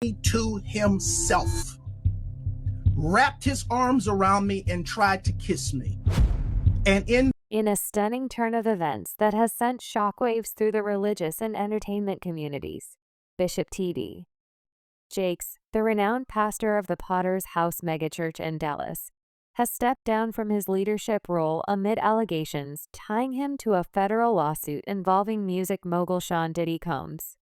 to himself, wrapped his arms around me and tried to kiss me. And in a stunning turn of events that has sent shockwaves through the religious and entertainment communities, Bishop T.D. Jakes, the renowned pastor of the Potter's House megachurch in Dallas, has stepped down from his leadership role amid allegations tying him to a federal lawsuit involving music mogul Sean Diddy Combs.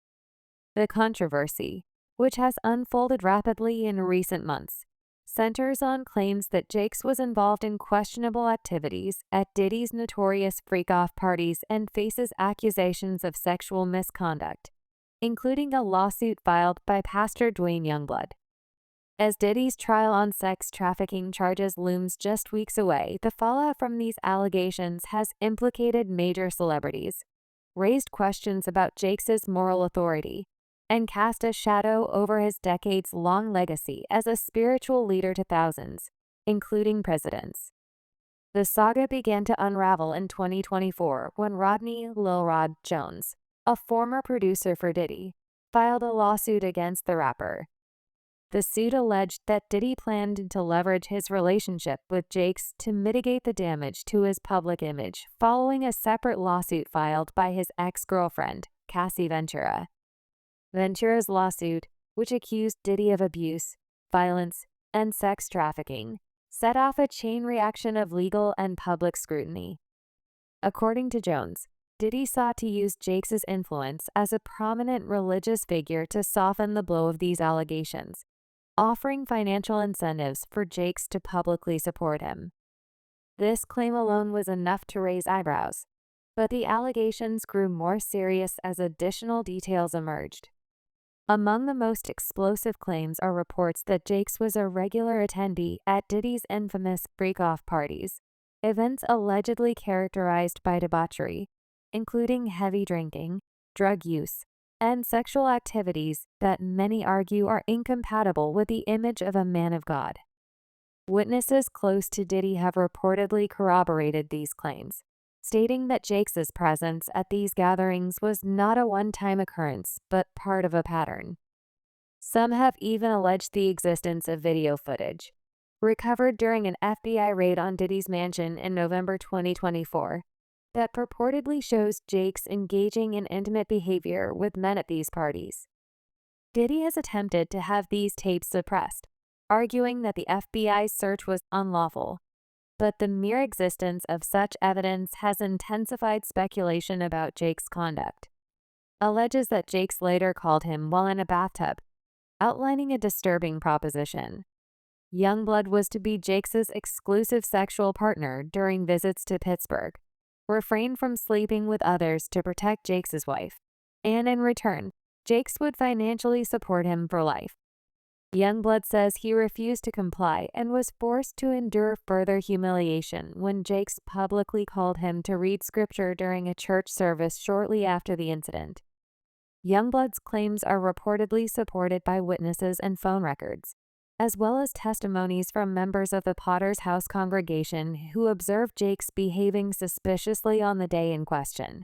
The controversy, which has unfolded rapidly in recent months, centers on claims that Jakes was involved in questionable activities at Diddy's notorious FreakOFF parties and faces accusations of sexual misconduct, including a lawsuit filed by Pastor Dwayne Youngblood. As Diddy's trial on sex trafficking charges looms just weeks away, the fallout from these allegations has implicated major celebrities, raised questions about Jakes' moral authority, and cast a shadow over his decades-long legacy as a spiritual leader to thousands, including presidents. The saga began to unravel in 2024 when Rodney "Lil Rod" Jones, a former producer for Diddy, filed a lawsuit against the rapper. The suit alleged that Diddy planned to leverage his relationship with Jakes to mitigate the damage to his public image following a separate lawsuit filed by his ex-girlfriend, Cassie Ventura. Ventura's lawsuit, which accused Diddy of abuse, violence, and sex trafficking, set off a chain reaction of legal and public scrutiny. According to Jones, Diddy sought to use Jakes' influence as a prominent religious figure to soften the blow of these allegations, offering financial incentives for Jakes to publicly support him. This claim alone was enough to raise eyebrows, but the allegations grew more serious as additional details emerged. Among the most explosive claims are reports that Jakes was a regular attendee at Diddy's infamous FreakOFF parties, events allegedly characterized by debauchery, including heavy drinking, drug use, and sexual activities that many argue are incompatible with the image of a man of God. Witnesses close to Diddy have reportedly corroborated these claims, stating that Jakes' presence at these gatherings was not a one-time occurrence, but part of a pattern. Some have even alleged the existence of video footage, recovered during an FBI raid on Diddy's mansion in November 2024, that purportedly shows Jakes engaging in intimate behavior with men at these parties. Diddy has attempted to have these tapes suppressed, arguing that the FBI's search was unlawful, but the mere existence of such evidence has intensified speculation about Jakes' conduct. Alleges that Jakes later called him while in a bathtub, outlining a disturbing proposition. Youngblood was to be Jakes' exclusive sexual partner during visits to Pittsburgh, refrained from sleeping with others to protect Jakes' wife, and in return, Jakes would financially support him for life. Youngblood says he refused to comply and was forced to endure further humiliation when Jakes publicly called him to read scripture during a church service shortly after the incident. Youngblood's claims are reportedly supported by witnesses and phone records, as well as testimonies from members of the Potter's House congregation who observed Jakes behaving suspiciously on the day in question.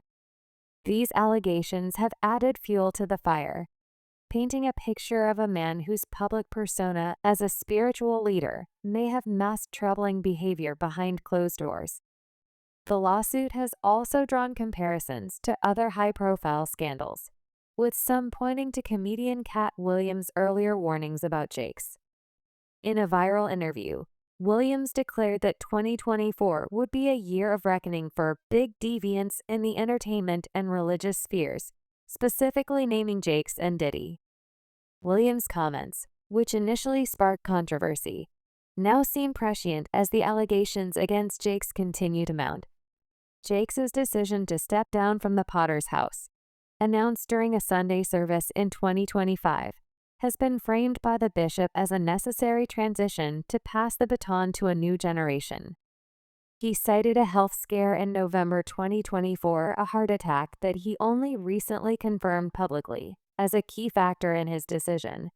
These allegations have added fuel to the fire, painting a picture of a man whose public persona as a spiritual leader may have masked troubling behavior behind closed doors. The lawsuit has also drawn comparisons to other high-profile scandals, with some pointing to comedian Cat Williams' earlier warnings about Jakes. In a viral interview, Williams declared that 2024 would be a year of reckoning for big deviants in the entertainment and religious spheres, specifically naming Jakes and Diddy. Williams' comments, which initially sparked controversy, now seem prescient as the allegations against Jakes continue to mount. Jakes' decision to step down from the Potter's House, announced during a Sunday service in 2025, has been framed by the bishop as a necessary transition to pass the baton to a new generation. He cited a health scare in November 2024, a heart attack that he only recently confirmed publicly, as a key factor in his decision.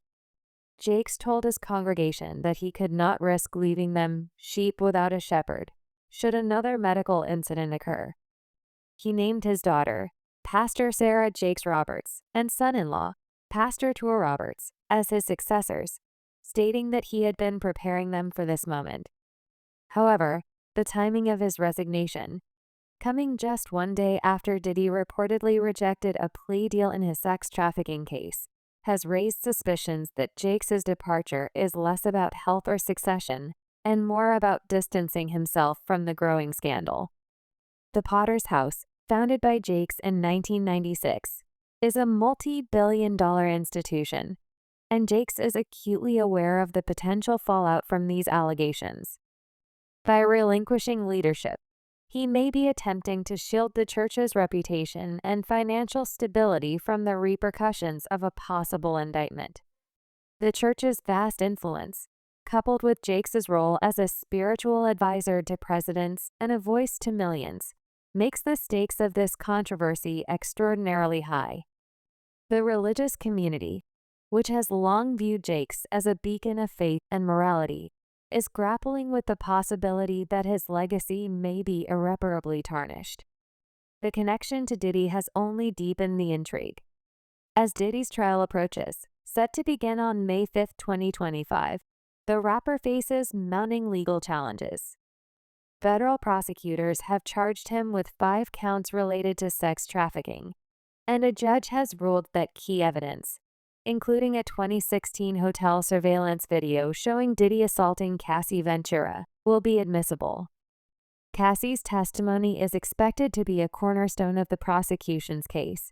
Jakes told his congregation that he could not risk leaving them sheep without a shepherd should another medical incident occur. He named his daughter, Pastor Sarah Jakes Roberts, and son-in-law, Pastor Tor Roberts, as his successors, stating that he had been preparing them for this moment. However, the timing of his resignation, coming just one day after Diddy reportedly rejected a plea deal in his sex trafficking case, has raised suspicions that Jakes' departure is less about health or succession and more about distancing himself from the growing scandal. The Potter's House, founded by Jakes in 1996, is a multi-billion-dollar institution, and Jakes is acutely aware of the potential fallout from these allegations. By relinquishing leadership, he may be attempting to shield the church's reputation and financial stability from the repercussions of a possible indictment. The church's vast influence, coupled with Jakes' role as a spiritual advisor to presidents and a voice to millions, makes the stakes of this controversy extraordinarily high. The religious community, which has long viewed Jakes as a beacon of faith and morality, is grappling with the possibility that his legacy may be irreparably tarnished. The connection to Diddy has only deepened the intrigue. As Diddy's trial approaches, set to begin on May 5, 2025, the rapper faces mounting legal challenges. Federal prosecutors have charged him with 5 counts related to sex trafficking, and a judge has ruled that key evidence, including a 2016 hotel surveillance video showing Diddy assaulting Cassie Ventura, will be admissible. Cassie's testimony is expected to be a cornerstone of the prosecution's case,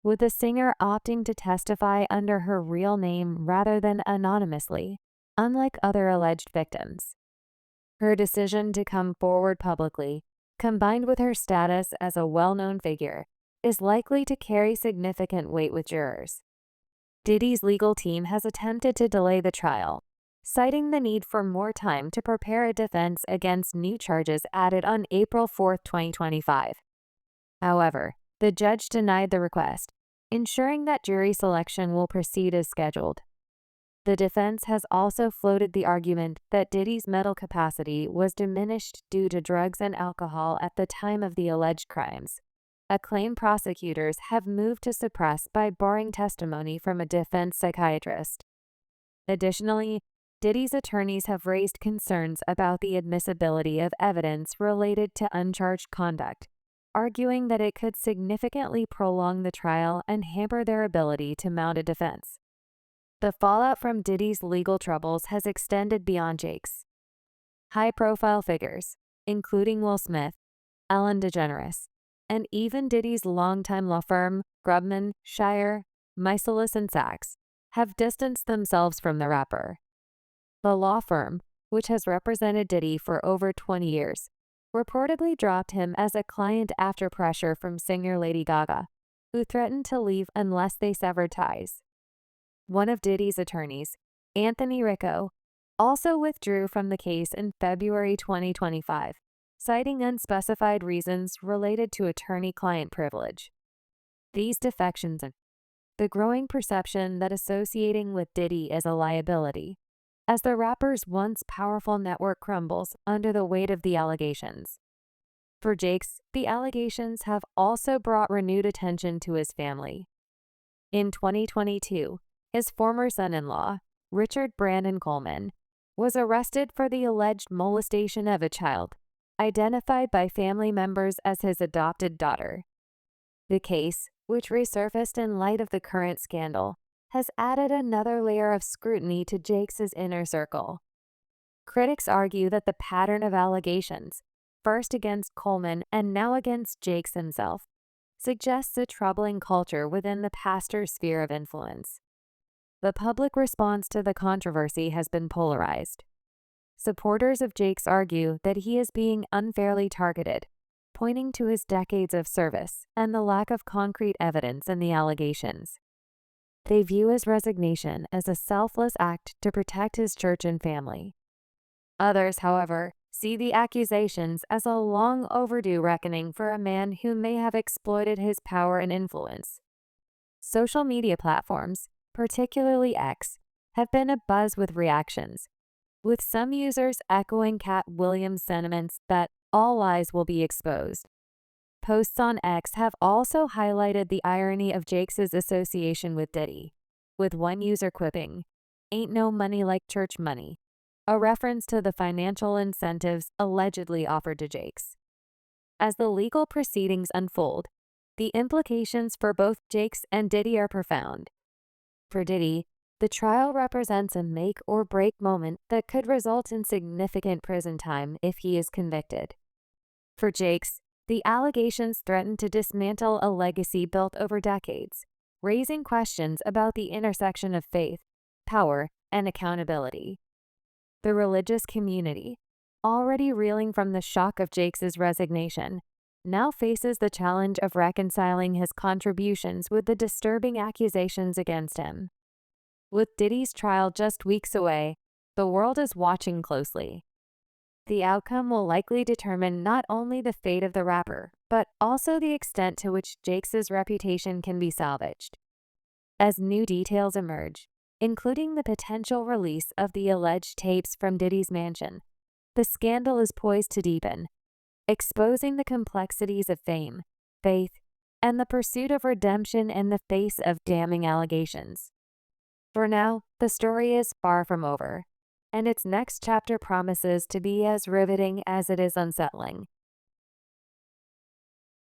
with the singer opting to testify under her real name rather than anonymously, unlike other alleged victims. Her decision to come forward publicly, combined with her status as a well-known figure, is likely to carry significant weight with jurors. Diddy's legal team has attempted to delay the trial, citing the need for more time to prepare a defense against new charges added on April 4, 2025. However, the judge denied the request, ensuring that jury selection will proceed as scheduled. The defense has also floated the argument that Diddy's mental capacity was diminished due to drugs and alcohol at the time of the alleged crimes, a claim prosecutors have moved to suppress by barring testimony from a defense psychiatrist. Additionally, Diddy's attorneys have raised concerns about the admissibility of evidence related to uncharged conduct, arguing that it could significantly prolong the trial and hamper their ability to mount a defense. The fallout from Diddy's legal troubles has extended beyond Jakes. High-profile figures, including Will Smith, Ellen DeGeneres, and even Diddy's longtime law firm, Grubman, Shire, Meiselas & Sachs, have distanced themselves from the rapper. The law firm, which has represented Diddy for over 20 years, reportedly dropped him as a client after pressure from singer Lady Gaga, who threatened to leave unless they severed ties. One of Diddy's attorneys, Anthony Ricco, also withdrew from the case in February 2025, citing unspecified reasons related to attorney-client privilege. These defections and the growing perception that associating with Diddy is a liability, as the rapper's once powerful network crumbles under the weight of the allegations. For Jakes, the allegations have also brought renewed attention to his family. In 2022, his former son-in-law, Richard Brandon Coleman, was arrested for the alleged molestation of a child, identified by family members as his adopted daughter. The case, which resurfaced in light of the current scandal, has added another layer of scrutiny to Jakes' inner circle. Critics argue that the pattern of allegations, first against Coleman and now against Jakes himself, suggests a troubling culture within the pastor's sphere of influence. The public response to the controversy has been polarized. Supporters of Jakes argue that he is being unfairly targeted, pointing to his decades of service and the lack of concrete evidence in the allegations. They view his resignation as a selfless act to protect his church and family. Others, however, see the accusations as a long overdue reckoning for a man who may have exploited his power and influence. Social media platforms, particularly X, have been abuzz with reactions, with some users echoing Cat Williams' sentiments that all lies will be exposed. Posts on X have also highlighted the irony of Jakes' association with Diddy, with one user quipping, "Ain't no money like church money," a reference to the financial incentives allegedly offered to Jakes. As the legal proceedings unfold, the implications for both Jakes and Diddy are profound. For Diddy, the trial represents a make or break moment that could result in significant prison time if he is convicted. For Jakes, the allegations threaten to dismantle a legacy built over decades, raising questions about the intersection of faith, power, and accountability. The religious community, already reeling from the shock of Jakes' resignation, now faces the challenge of reconciling his contributions with the disturbing accusations against him. With Diddy's trial just weeks away, the world is watching closely. The outcome will likely determine not only the fate of the rapper, but also the extent to which Jakes' reputation can be salvaged. As new details emerge, including the potential release of the alleged tapes from Diddy's mansion, the scandal is poised to deepen, exposing the complexities of fame, faith, and the pursuit of redemption in the face of damning allegations. For now, the story is far from over, and its next chapter promises to be as riveting as it is unsettling.